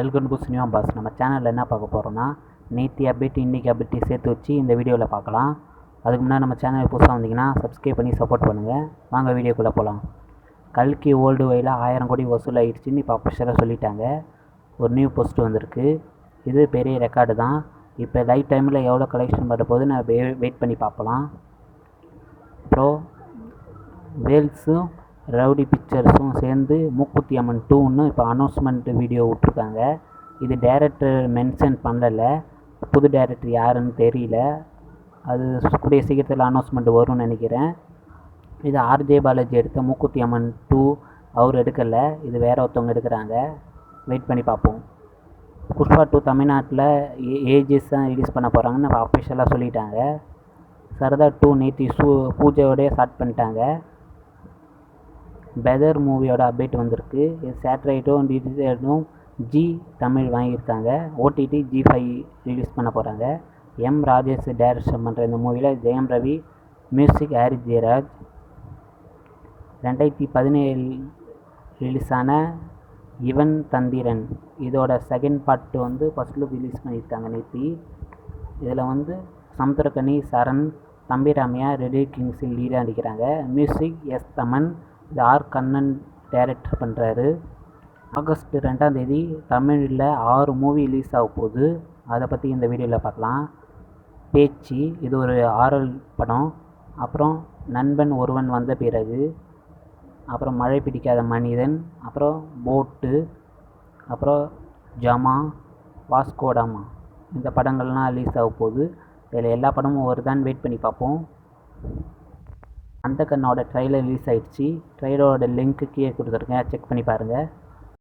Welcome to cinema pass. நம்ம சேனலில் என்ன பார்க்க போகிறோம்னா, நேற்று அப்டேட் இன்றைக்கி அப்டேட் சேர்த்து வச்சு இந்த வீடியோவில் பார்க்கலாம். அதுக்கு முன்னாடி நம்ம சேனல் புதுசாக வந்தீங்கன்னா சப்ஸ்கிரைப் பண்ணி சப்போர்ட் பண்ணுங்கள். வாங்க வீடியோக்குள்ளே போகலாம். கல்கி ஓல்டு வயலில் 1000 கோடி வசூல் ஆகிடுச்சின்னு இப்போ அஃபிஷியலாக சொல்லிட்டாங்க. ஒரு நியூ போஸ்ட் வந்திருக்கு. இது பெரிய ரெக்கார்டு தான். இப்போ லைட் டைமில் எவ்வளோ கலெக்ஷன் பண்ண போது நான் வெயிட் பண்ணி பார்க்கலாம். அப்புறம் வேல்ஸும் ரவுடி பிக்சர்ஸும் சேர்ந்து மூக்குத்தி அம்மன் 2ன்னு இப்போ அனௌன்ஸ்மெண்ட் வீடியோ விட்ருக்காங்க. இது டைரக்டர் மென்ஷன் பண்ணலை. புது டைரக்டர் யாருன்னு தெரியல. அது கூடிய சீக்கிரத்தில் அனௌன்ஸ்மெண்ட் வரும்னு நினைக்கிறேன். இது ஆர்ஜே பாலாஜி எடுத்த மூக்குத்தி அம்மன் 2 அவர் எடுக்கலை. இது வேறு ஒருத்தவங்க எடுக்கிறாங்க. வெயிட் பண்ணி பார்ப்போம். புஷ்பா 2 தமிழ்நாட்டில் ஏஜஸ் தான் ரிலீஸ் பண்ண போகிறாங்கன்னு அஃபிஷியலாக சொல்லிட்டாங்க. சரதா 2 நேற்று பூஜையோடய ஸ்டார்ட் பண்ணிட்டாங்க. பெதர் மூவியோட அப்டேட் வந்திருக்கு. இது சேட்டலைட்டும் டிஜிட்டலும் ஜி தமிழ் வாங்கியிருக்காங்க. ஓடிடி G5 ரிலீஸ் பண்ண போகிறாங்க. எம் ராஜேஷ் டைரக்ஷன் பண்ணுற இந்த மூவியில் ஜெயம் ரவி, மியூசிக் ஹாரிஸ் ஜெயராஜ். 2017 ரிலீஸான இவன் தந்திரன் இதோட second part first look release பண்ணியிருக்காங்க நேற்று. இதில் சமுத்திரக்கனி, சரண், தம்பிராமையா, ரெடி கிங்ஸில் லீடாக நடிக்கிறாங்க. Music S Thaman. இது ஆர் கண்ணன் டைரக்டர் பண்ணுறாரு. ஆகஸ்ட் 2ஆம் தேதி தமிழில் 6 மூவி ரிலீஸ் ஆக போகுது. அதை பற்றி இந்த வீடியோவில் பார்க்கலாம். பேச்சு, இது ஒரு ஆரல் படம். அப்புறம் நண்பன் ஒருவன் வந்த பிறகு, அப்புறம் மழை பிடிக்காத மனிதன், அப்புறம் போட்டு, அப்புறம் ஜமா, வாஸ்கோடாமா, இந்த படங்கள்லாம் ரிலீஸ் ஆக போகுது. இதில் எல்லா படமும் வருதான்னு வெயிட் பண்ணி பார்ப்போம். அந்த கண்ணோட ட்ரைலர் ரிலீஸ் ஆகிடுச்சு. ட்ரைலரோட லிங்க்கு கீழே கொடுத்துருக்கேன், செக் பண்ணி பாருங்கள்.